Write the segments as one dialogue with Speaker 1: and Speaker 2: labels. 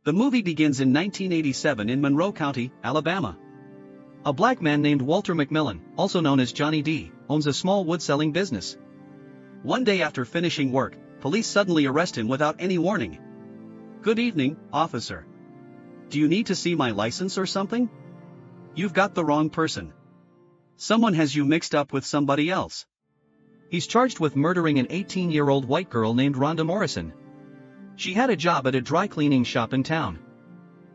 Speaker 1: The movie begins in 1987 in Monroe County, Alabama. A black man named Walter McMillian, also known as Johnny D, owns a small wood-selling business. One day after finishing work, police suddenly arrest him without any warning. "Good evening, officer. Do you need to see my license or something? You've got the wrong person. Someone has you mixed up with somebody else." He's charged with murdering an 18-year-old white girl named Rhonda Morrison. She had a job at a dry cleaning shop in town.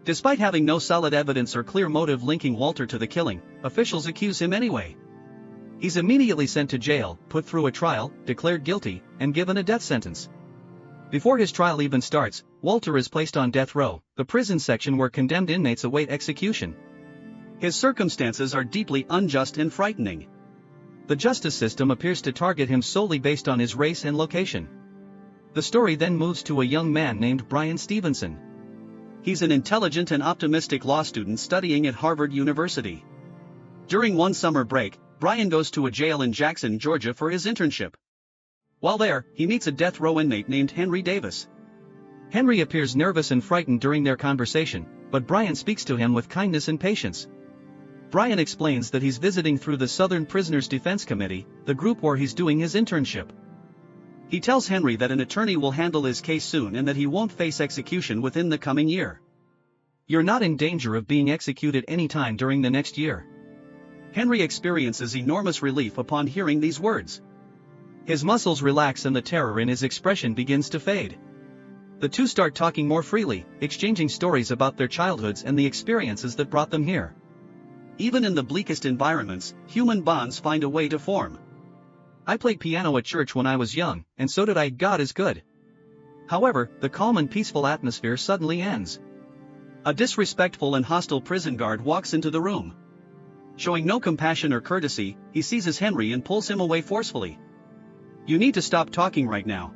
Speaker 1: Despite having no solid evidence or clear motive linking Walter to the killing, officials accuse him anyway. He's immediately sent to jail, put through a trial, declared guilty, and given a death sentence. Before his trial even starts, Walter is placed on death row, the prison section where condemned inmates await execution. His circumstances are deeply unjust and frightening. The justice system appears to target him solely based on his race and location. The story then moves to a young man named Bryan Stevenson. He's an intelligent and optimistic law student studying at Harvard University. During one summer break, Bryan goes to a jail in Jackson, Georgia for his internship. While there, he meets a death row inmate named Henry Davis. Henry appears nervous and frightened during their conversation, but Bryan speaks to him with kindness and patience. Bryan explains that he's visiting through the Southern Prisoners Defense Committee, the group where he's doing his internship. He tells Henry that an attorney will handle his case soon and that he won't face execution within the coming year. "You're not in danger of being executed anytime during the next year." Henry experiences enormous relief upon hearing these words. His muscles relax and the terror in his expression begins to fade. The two start talking more freely, exchanging stories about their childhoods and the experiences that brought them here. Even in the bleakest environments, human bonds find a way to form. "I played piano at church when I was young, and so did I. God is good." However, the calm and peaceful atmosphere suddenly ends. A disrespectful and hostile prison guard walks into the room. Showing no compassion or courtesy, he seizes Henry and pulls him away forcefully. "You need to stop talking right now."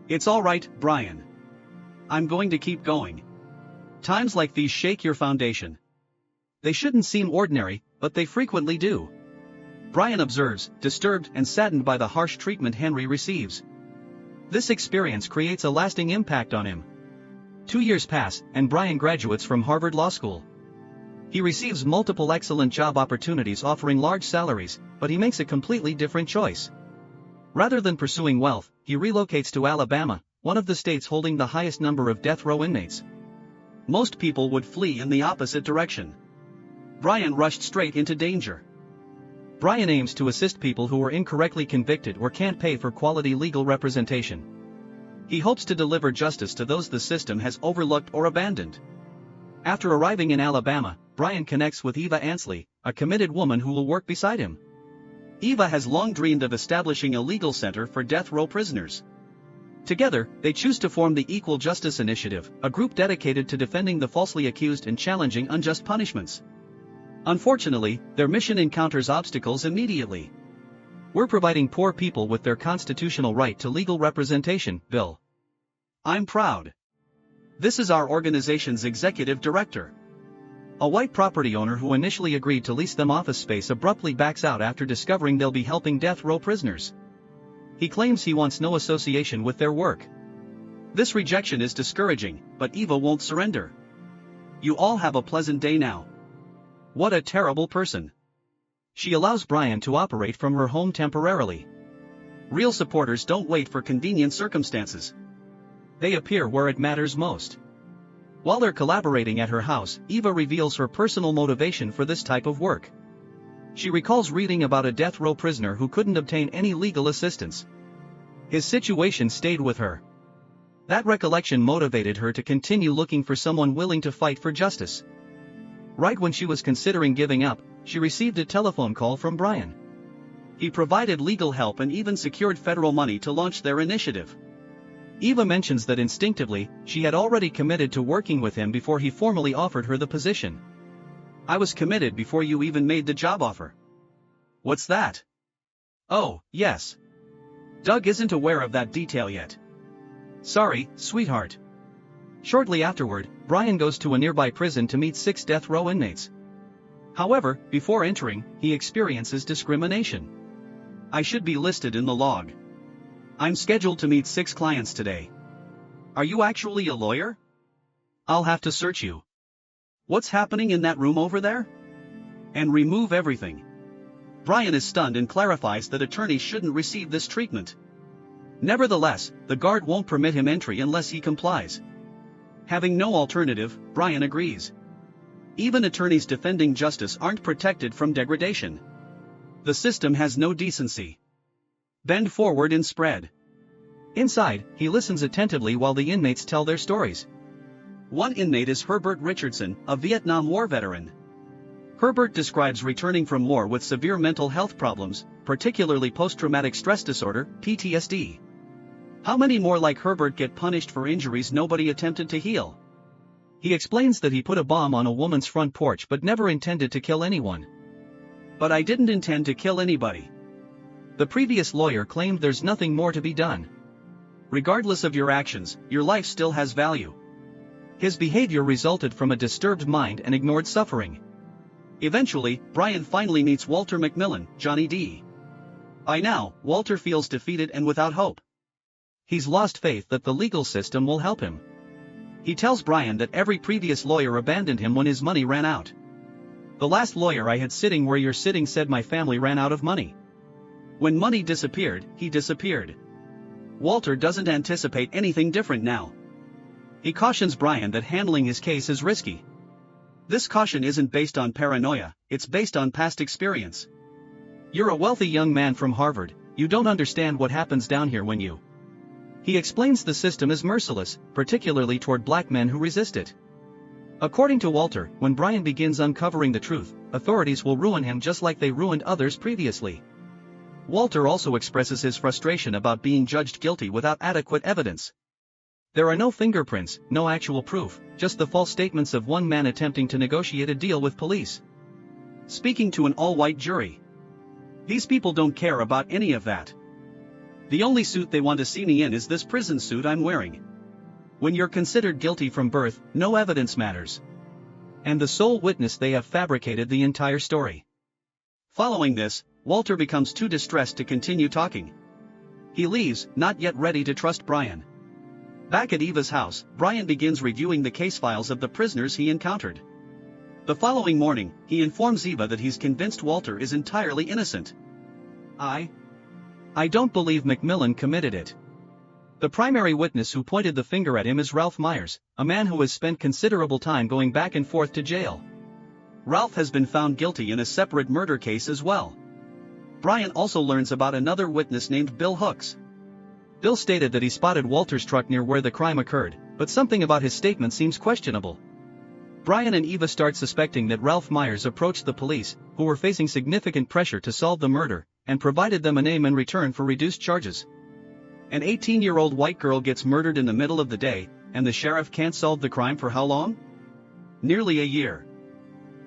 Speaker 1: "It's all right, Bryan. I'm going to keep going. Times like these shake your foundation." They shouldn't seem ordinary, but they frequently do. Bryan observes, disturbed and saddened by the harsh treatment Henry receives. This experience creates a lasting impact on him. 2 years pass, and Bryan graduates from Harvard Law School. He receives multiple excellent job opportunities offering large salaries, but he makes a completely different choice. Rather than pursuing wealth, he relocates to Alabama, one of the states holding the highest number of death row inmates. Most people would flee in the opposite direction. Bryan rushed straight into danger. Bryan aims to assist people who are incorrectly convicted or can't pay for quality legal representation. He hopes to deliver justice to those the system has overlooked or abandoned. After arriving in Alabama, Bryan connects with Eva Ansley, a committed woman who will work beside him. Eva has long dreamed of establishing a legal center for death row prisoners. Together, they choose to form the Equal Justice Initiative, a group dedicated to defending the falsely accused and challenging unjust punishments. Unfortunately, their mission encounters obstacles immediately. "We're providing poor people with their constitutional right to legal representation, Bill. I'm proud. This is our organization's executive director." A white property owner who initially agreed to lease them office space abruptly backs out after discovering they'll be helping death row prisoners. He claims he wants no association with their work. This rejection is discouraging, but Eva won't surrender. "You all have a pleasant day now." What a terrible person. She allows Bryan to operate from her home temporarily. Real supporters don't wait for convenient circumstances. They appear where it matters most. While they're collaborating at her house, Eva reveals her personal motivation for this type of work. She recalls reading about a death row prisoner who couldn't obtain any legal assistance. His situation stayed with her. That recollection motivated her to continue looking for someone willing to fight for justice. Right when she was considering giving up, she received a telephone call from Bryan. He provided legal help and even secured federal money to launch their initiative. Eva mentions that instinctively, she had already committed to working with him before he formally offered her the position. "I was committed before you even made the job offer." "What's that?" "Oh, yes. Doug isn't aware of that detail yet." "Sorry, sweetheart." Shortly afterward, Bryan goes to a nearby prison to meet 6 death row inmates. However, before entering, he experiences discrimination. "I should be listed in the log. I'm scheduled to meet 6 clients today. Are you actually a lawyer?" I'll have to search you. What's happening in that room over there? And remove everything. Bryan is stunned and clarifies that attorneys shouldn't receive this treatment. Nevertheless, the guard won't permit him entry unless he complies. Having no alternative, Bryan agrees. Even attorneys defending justice aren't protected from degradation. The system has no decency. Bend forward and spread. Inside, he listens attentively while the inmates tell their stories. One inmate is Herbert Richardson, a Vietnam War veteran. Herbert describes returning from war with severe mental health problems, particularly post-traumatic stress disorder, PTSD. How many more like Herbert get punished for injuries nobody attempted to heal? He explains that he put a bomb on a woman's front porch but never intended to kill anyone. But I didn't intend to kill anybody. The previous lawyer claimed there's nothing more to be done. Regardless of your actions, your life still has value. His behavior resulted from a disturbed mind and ignored suffering. Eventually, Bryan finally meets Walter McMillian, Johnny D. By now, Walter feels defeated and without hope. He's lost faith that the legal system will help him. He tells Bryan that every previous lawyer abandoned him when his money ran out. The last lawyer I had sitting where you're sitting said my family ran out of money. When money disappeared, he disappeared. Walter doesn't anticipate anything different now. He cautions Bryan that handling his case is risky. This caution isn't based on paranoia, it's based on past experience. You're a wealthy young man from Harvard, you don't understand what happens down here when you... He explains the system is merciless, particularly toward black men who resist it. According to Walter, when Bryan begins uncovering the truth, authorities will ruin him just like they ruined others previously. Walter also expresses his frustration about being judged guilty without adequate evidence. There are no fingerprints, no actual proof, just the false statements of one man attempting to negotiate a deal with police. Speaking to an all-white jury. These people don't care about any of that. The only suit they want to see me in is this prison suit I'm wearing. When you're considered guilty from birth, no evidence matters. And the sole witness they have fabricated the entire story. Following this, Walter becomes too distressed to continue talking. He leaves, not yet ready to trust Bryan. Back at Eva's house, Bryan begins reviewing the case files of the prisoners he encountered. The following morning, he informs Eva that he's convinced Walter is entirely innocent. I don't believe McMillian committed it. The primary witness who pointed the finger at him is Ralph Myers, a man who has spent considerable time going back and forth to jail. Ralph has been found guilty in a separate murder case as well. Bryan also learns about another witness named Bill Hooks. Bill stated that he spotted Walter's truck near where the crime occurred, but something about his statement seems questionable. Bryan and Eva start suspecting that Ralph Myers approached the police, who were facing significant pressure to solve the murder, and provided them a name in return for reduced charges. An 18-year-old white girl gets murdered in the middle of the day, and the sheriff can't solve the crime for how long? Nearly a year.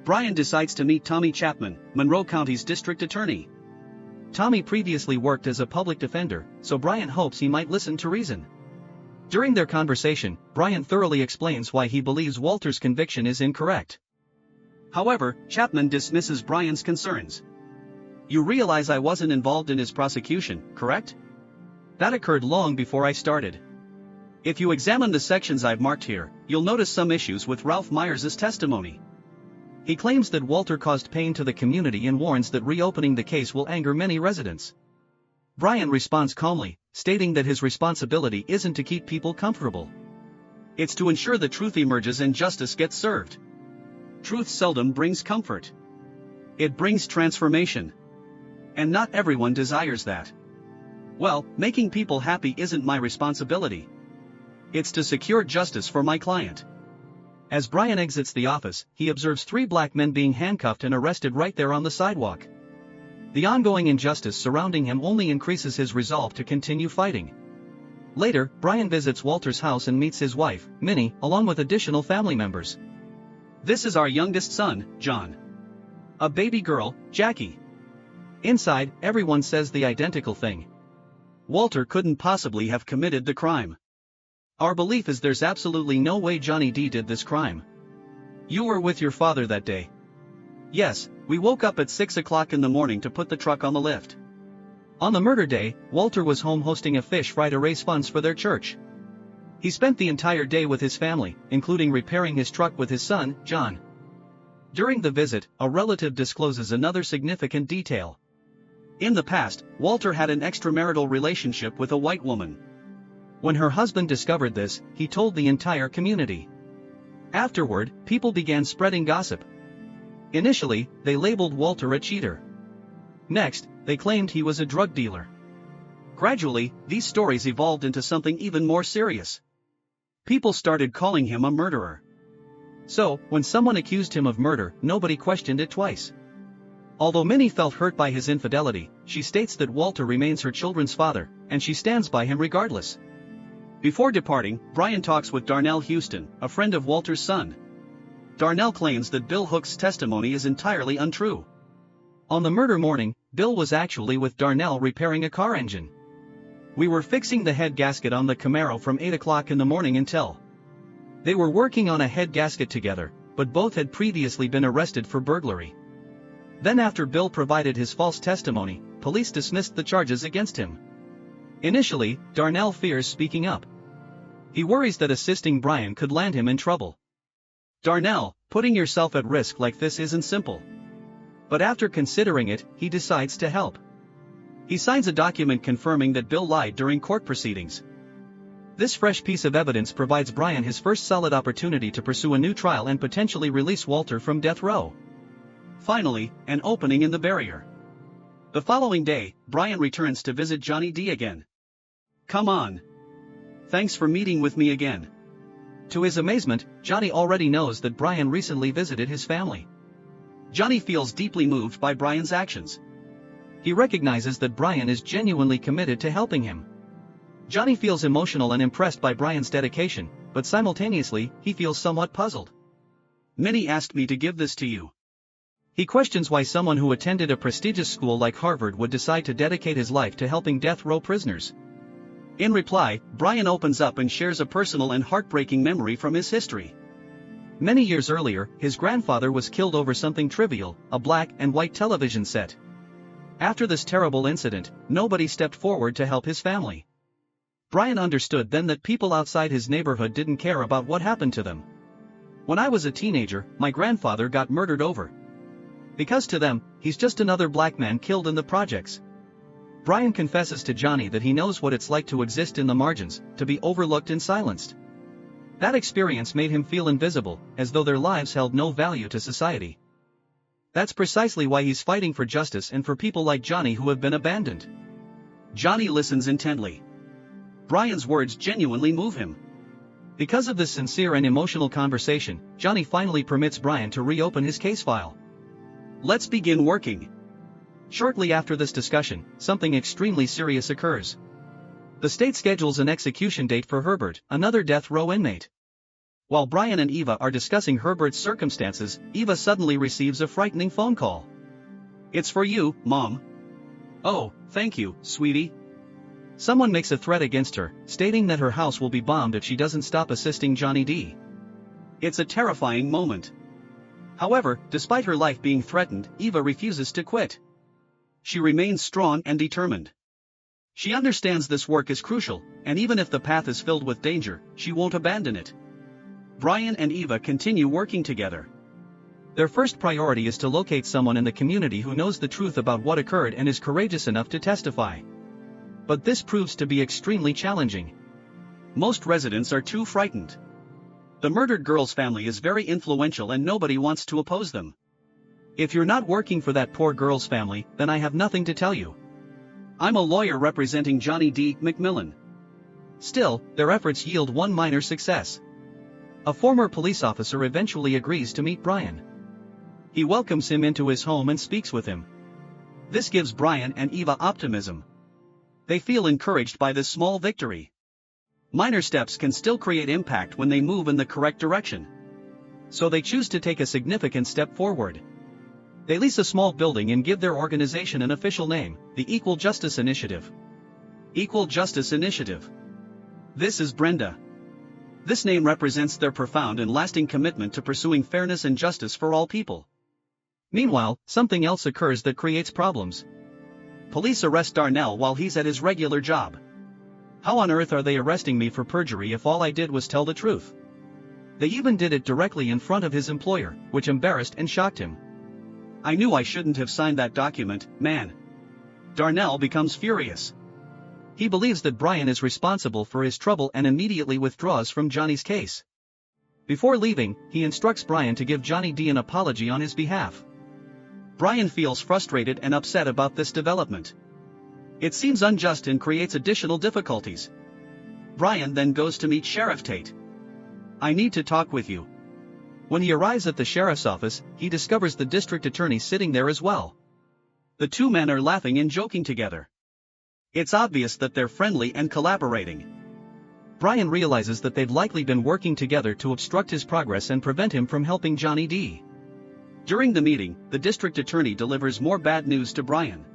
Speaker 1: Bryan decides to meet Tommy Chapman, Monroe County's district attorney. Tommy previously worked as a public defender, so Bryan hopes he might listen to reason. During their conversation, Bryan thoroughly explains why he believes Walter's conviction is incorrect. However, Chapman dismisses Bryan's concerns. You realize I wasn't involved in his prosecution, correct? That occurred long before I started. If you examine the sections I've marked here, you'll notice some issues with Ralph Myers' testimony. He claims that Walter caused pain to the community and warns that reopening the case will anger many residents. Bryan responds calmly, stating that his responsibility isn't to keep people comfortable. It's to ensure the truth emerges and justice gets served. Truth seldom brings comfort. It brings transformation. And not everyone desires that. Well, making people happy isn't my responsibility. It's to secure justice for my client. As Bryan exits the office, he observes 3 black men being handcuffed and arrested right there on the sidewalk. The ongoing injustice surrounding him only increases his resolve to continue fighting. Later, Bryan visits Walter's house and meets his wife, Minnie, along with additional family members. This is our youngest son, John. A baby girl, Jackie. Inside, everyone says the identical thing. Walter couldn't possibly have committed the crime. Our belief is there's absolutely no way Johnny D did this crime. You were with your father that day. Yes, we woke up at 6 o'clock in the morning to put the truck on the lift. On the murder day, Walter was home hosting a fish fry to raise funds for their church. He spent the entire day with his family, including repairing his truck with his son, John. During the visit, a relative discloses another significant detail. In the past, Walter had an extramarital relationship with a white woman. When her husband discovered this, he told the entire community. Afterward, people began spreading gossip. Initially, they labeled Walter a cheater. Next, they claimed he was a drug dealer. Gradually, these stories evolved into something even more serious. People started calling him a murderer. So, when someone accused him of murder, nobody questioned it twice. Although many felt hurt by his infidelity, she states that Walter remains her children's father, and she stands by him regardless. Before departing, Bryan talks with Darnell Houston, a friend of Walter's son. Darnell claims that Bill Hook's testimony is entirely untrue. On the murder morning, Bill was actually with Darnell repairing a car engine. We were fixing the head gasket on the Camaro from 8 o'clock in the morning until. They were working on a head gasket together, but both had previously been arrested for burglary. Then after Bill provided his false testimony, police dismissed the charges against him. Initially, Darnell fears speaking up. He worries that assisting Bryan could land him in trouble. Darnell, putting yourself at risk like this isn't simple. But after considering it, he decides to help. He signs a document confirming that Bill lied during court proceedings. This fresh piece of evidence provides Bryan his first solid opportunity to pursue a new trial and potentially release Walter from death row. Finally, an opening in the barrier. The following day, Bryan returns to visit Johnny D again. "Come on. Thanks for meeting with me again." To his amazement, Johnny already knows that Bryan recently visited his family. Johnny feels deeply moved by Bryan's actions. He recognizes that Bryan is genuinely committed to helping him. Johnny feels emotional and impressed by Bryan's dedication, but simultaneously, he feels somewhat puzzled. "Many asked me to give this to you." He questions why someone who attended a prestigious school like Harvard would decide to dedicate his life to helping death row prisoners. In reply, Bryan opens up and shares a personal and heartbreaking memory from his history. Many years earlier, his grandfather was killed over something trivial, a black and white television set. After this terrible incident, nobody stepped forward to help his family. Bryan understood then that people outside his neighborhood didn't care about what happened to them. "When I was a teenager, my grandfather got murdered over. Because to them, he's just another black man killed in the projects." Bryan confesses to Johnny that he knows what it's like to exist in the margins, to be overlooked and silenced. That experience made him feel invisible, as though their lives held no value to society. That's precisely why he's fighting for justice and for people like Johnny who have been abandoned. Johnny listens intently. Bryan's words genuinely move him. Because of this sincere and emotional conversation, Johnny finally permits Bryan to reopen his case file. "Let's begin working." Shortly after this discussion, something extremely serious occurs. The state schedules an execution date for Herbert, another death row inmate. While Bryan and Eva are discussing Herbert's circumstances, Eva suddenly receives a frightening phone call. "It's for you, Mom." "Oh, thank you, sweetie." Someone makes a threat against her, stating that her house will be bombed if she doesn't stop assisting Johnny D. It's a terrifying moment. However, despite her life being threatened, Eva refuses to quit. She remains strong and determined. She understands this work is crucial, and even if the path is filled with danger, she won't abandon it. Bryan and Eva continue working together. Their first priority is to locate someone in the community who knows the truth about what occurred and is courageous enough to testify. But this proves to be extremely challenging. Most residents are too frightened. The murdered girl's family is very influential and nobody wants to oppose them. If you're not working for that poor girl's family, then I have nothing to tell you. I'm a lawyer representing Johnny D. McMillian. Still, their efforts yield one minor success. A former police officer eventually agrees to meet Bryan. He welcomes him into his home and speaks with him. This gives Bryan and Eva optimism. They feel encouraged by this small victory. Minor steps can still create impact when they move in the correct direction. So they choose to take a significant step forward. They lease a small building and give their organization an official name, the Equal Justice Initiative. Equal Justice Initiative. This is Brenda. This name represents their profound and lasting commitment to pursuing fairness and justice for all people. Meanwhile, something else occurs that creates problems. Police arrest Darnell while he's at his regular job. How on earth are they arresting me for perjury if all I did was tell the truth? They even did it directly in front of his employer, which embarrassed and shocked him. I knew I shouldn't have signed that document, man. Darnell becomes furious. He believes that Bryan is responsible for his trouble and immediately withdraws from Johnny's case. Before leaving, he instructs Bryan to give Johnny D an apology on his behalf. Bryan feels frustrated and upset about this development. It seems unjust and creates additional difficulties. Bryan then goes to meet Sheriff Tate. I need to talk with you. When he arrives at the sheriff's office, he discovers the district attorney sitting there as well. The two men are laughing and joking together. It's obvious that they're friendly and collaborating. Bryan realizes that they've likely been working together to obstruct his progress and prevent him from helping Johnny D. During the meeting, the district attorney delivers more bad news to Bryan.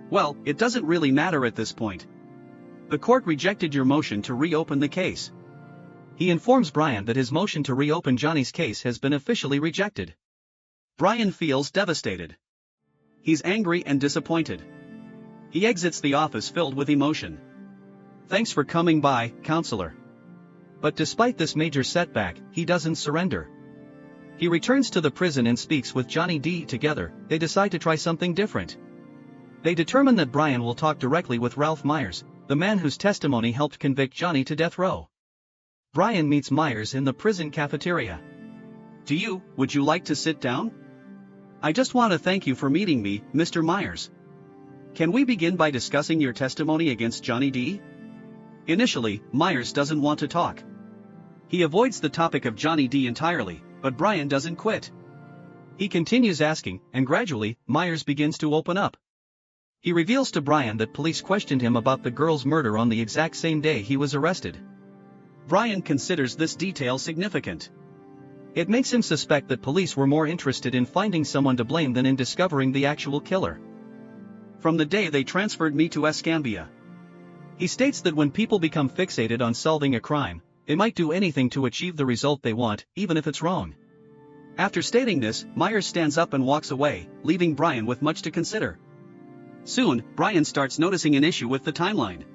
Speaker 1: Well, it doesn't really matter at this point. The court rejected your motion to reopen the case. He informs Bryan that his motion to reopen Johnny's case has been officially rejected. Bryan feels devastated. He's angry and disappointed. He exits the office filled with emotion. Thanks for coming by, counselor. But despite this major setback, he doesn't surrender. He returns to the prison and speaks with Johnny D. Together, they decide to try something different. They determine that Bryan will talk directly with Ralph Myers, the man whose testimony helped convict Johnny to death row. Bryan meets Myers in the prison cafeteria. Would you like to sit down? I just want to thank you for meeting me, Mr. Myers. Can we begin by discussing your testimony against Johnny D? Initially, Myers doesn't want to talk. He avoids the topic of Johnny D entirely, but Bryan doesn't quit. He continues asking, and gradually, Myers begins to open up. He reveals to Bryan that police questioned him about the girl's murder on the exact same day he was arrested. Bryan considers this detail significant. It makes him suspect that police were more interested in finding someone to blame than in discovering the actual killer. From the day they transferred me to Escambia. He states that when people become fixated on solving a crime, they might do anything to achieve the result they want, even if it's wrong. After stating this, Myers stands up and walks away, leaving Bryan with much to consider. Soon, Bryan starts noticing an issue with the timeline.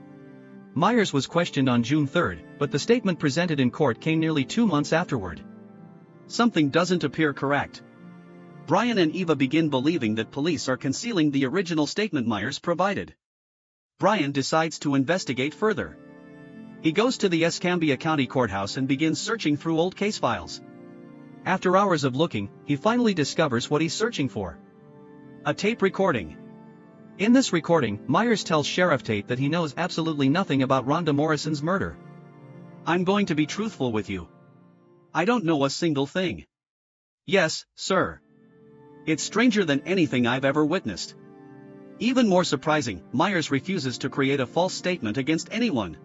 Speaker 1: Myers was questioned on June 3rd, but the statement presented in court came nearly 2 months afterward. Something doesn't appear correct. Bryan and Eva begin believing that police are concealing the original statement Myers provided. Bryan decides to investigate further. He goes to the Escambia County Courthouse and begins searching through old case files. After hours of looking, he finally discovers what he's searching for. A tape recording. In this recording, Myers tells Sheriff Tate that he knows absolutely nothing about Rhonda Morrison's murder. I'm going to be truthful with you. I don't know a single thing. Yes, sir. It's stranger than anything I've ever witnessed. Even more surprising, Myers refuses to create a false statement against anyone.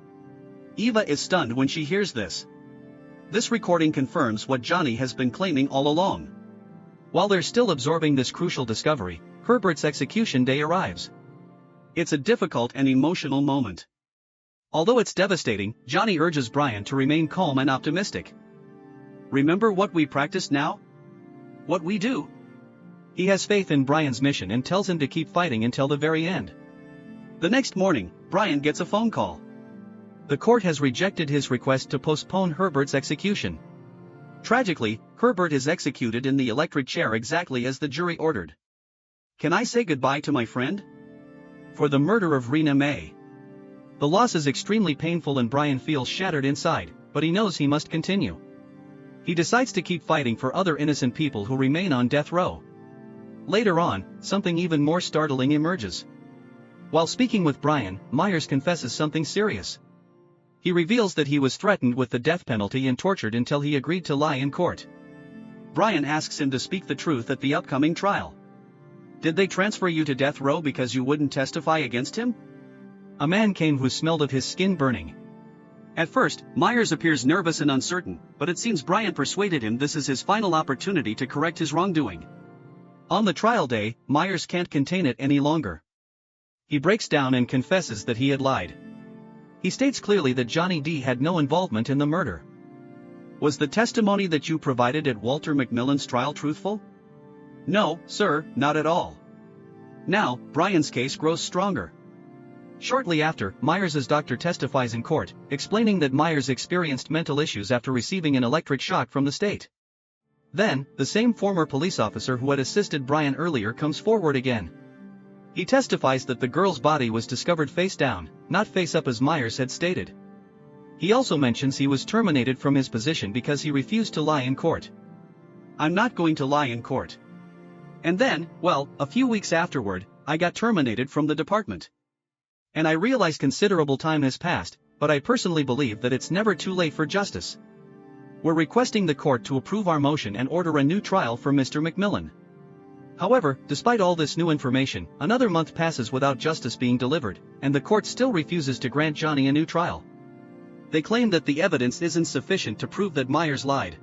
Speaker 1: Eva is stunned when she hears this. This recording confirms what Johnny has been claiming all along. While they're still absorbing this crucial discovery, Herbert's execution day arrives. It's a difficult and emotional moment. Although it's devastating, Johnny urges Bryan to remain calm and optimistic. Remember what we practice now? What we do? He has faith in Bryan's mission and tells him to keep fighting until the very end. The next morning, Bryan gets a phone call. The court has rejected his request to postpone Herbert's execution. Tragically, Herbert is executed in the electric chair exactly as the jury ordered. Can I say goodbye to my friend? For the murder of Rena May. The loss is extremely painful and Bryan feels shattered inside, but he knows he must continue. He decides to keep fighting for other innocent people who remain on death row. Later on, something even more startling emerges. While speaking with Bryan, Myers confesses something serious. He reveals that he was threatened with the death penalty and tortured until he agreed to lie in court. Bryan asks him to speak the truth at the upcoming trial. Did they transfer you to death row because you wouldn't testify against him? A man came who smelled of his skin burning. At first, Myers appears nervous and uncertain, but it seems Bryan persuaded him this is his final opportunity to correct his wrongdoing. On the trial day, Myers can't contain it any longer. He breaks down and confesses that he had lied. He states clearly that Johnny D had no involvement in the murder. Was the testimony that you provided at Walter McMillian's trial truthful? No, sir, not at all. Now, Bryan's case grows stronger. Shortly after, Myers' doctor testifies in court, explaining that Myers experienced mental issues after receiving an electric shock from the state. Then, the same former police officer who had assisted Bryan earlier comes forward again. He testifies that the girl's body was discovered face down, not face up as Myers had stated. He also mentions he was terminated from his position because he refused to lie in court. "I'm not going to lie in court. And then, well, a few weeks afterward, I got terminated from the department. And I realize considerable time has passed, but I personally believe that it's never too late for justice. We're requesting the court to approve our motion and order a new trial for Mr. McMillian." However, despite all this new information, another month passes without justice being delivered, and the court still refuses to grant Johnny a new trial. They claim that the evidence isn't sufficient to prove that Myers lied.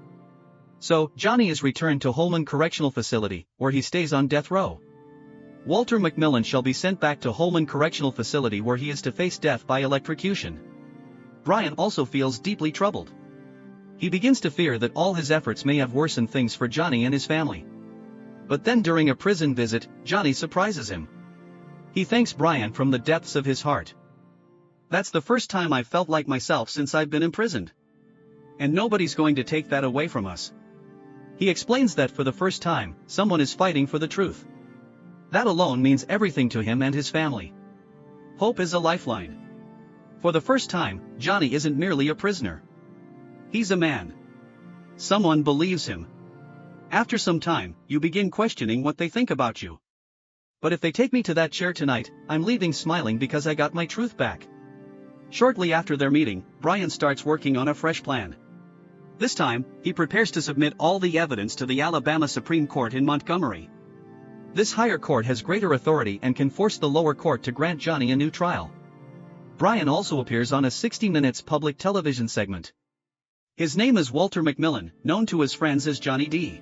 Speaker 1: So, Johnny is returned to Holman Correctional Facility, where he stays on death row. Walter McMillian shall be sent back to Holman Correctional Facility where he is to face death by electrocution. Bryan also feels deeply troubled. He begins to fear that all his efforts may have worsened things for Johnny and his family. But then during a prison visit, Johnny surprises him. He thanks Bryan from the depths of his heart. "That's the first time I've felt like myself since I've been imprisoned. And nobody's going to take that away from us." He explains that for the first time, someone is fighting for the truth. That alone means everything to him and his family. Hope is a lifeline. For the first time, Johnny isn't merely a prisoner. He's a man. Someone believes him. After some time, you begin questioning what they think about you. "But if they take me to that chair tonight, I'm leaving smiling because I got my truth back." Shortly after their meeting, Bryan starts working on a fresh plan. This time, he prepares to submit all the evidence to the Alabama Supreme Court in Montgomery. This higher court has greater authority and can force the lower court to grant Johnny a new trial. Bryan also appears on a 60 Minutes public television segment. His name is Walter McMillian, known to his friends as Johnny D.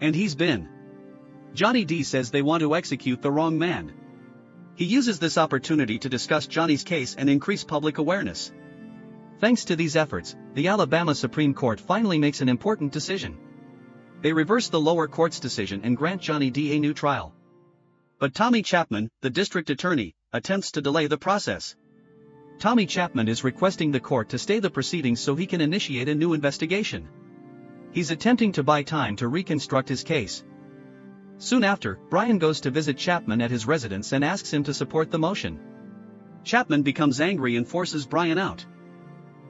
Speaker 1: And he's been. Johnny D says they want to execute the wrong man. He uses this opportunity to discuss Johnny's case and increase public awareness. Thanks to these efforts, the Alabama Supreme Court finally makes an important decision. They reverse the lower court's decision and grant Johnny D a new trial. But Tommy Chapman, the district attorney, attempts to delay the process. Tommy Chapman is requesting the court to stay the proceedings so he can initiate a new investigation. He's attempting to buy time to reconstruct his case. Soon after, Bryan goes to visit Chapman at his residence and asks him to support the motion. Chapman becomes angry and forces Bryan out.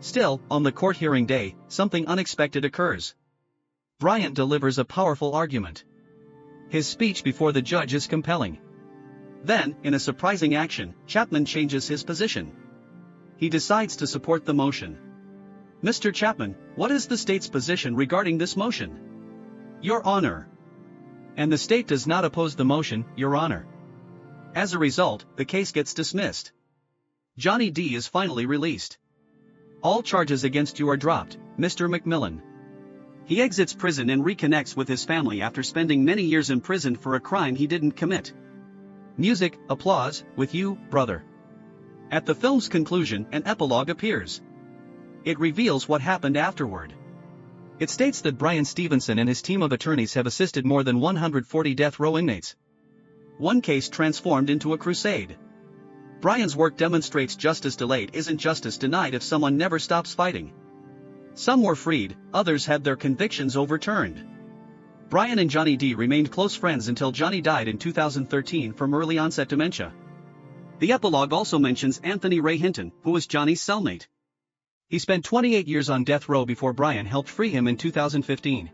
Speaker 1: Still, on the court hearing day, something unexpected occurs. Bryan delivers a powerful argument. His speech before the judge is compelling. Then, in a surprising action, Chapman changes his position. He decides to support the motion. "Mr. Chapman, what is the state's position regarding this motion?" "Your Honor." "And the state does not oppose the motion, Your Honor." As a result, the case gets dismissed. Johnny D is finally released. "All charges against you are dropped, Mr. McMillian." He exits prison and reconnects with his family after spending many years in prison for a crime he didn't commit. Music, applause, with you, brother. At the film's conclusion, an epilogue appears. It reveals what happened afterward. It states that Bryan Stevenson and his team of attorneys have assisted more than 140 death row inmates. One case transformed into a crusade. Bryan's work demonstrates justice delayed isn't justice denied if someone never stops fighting. Some were freed, others had their convictions overturned. Bryan and Johnny D remained close friends until Johnny died in 2013 from early-onset dementia. The epilogue also mentions Anthony Ray Hinton, who was Johnny's cellmate. He spent 28 years on death row before Bryan helped free him in 2015.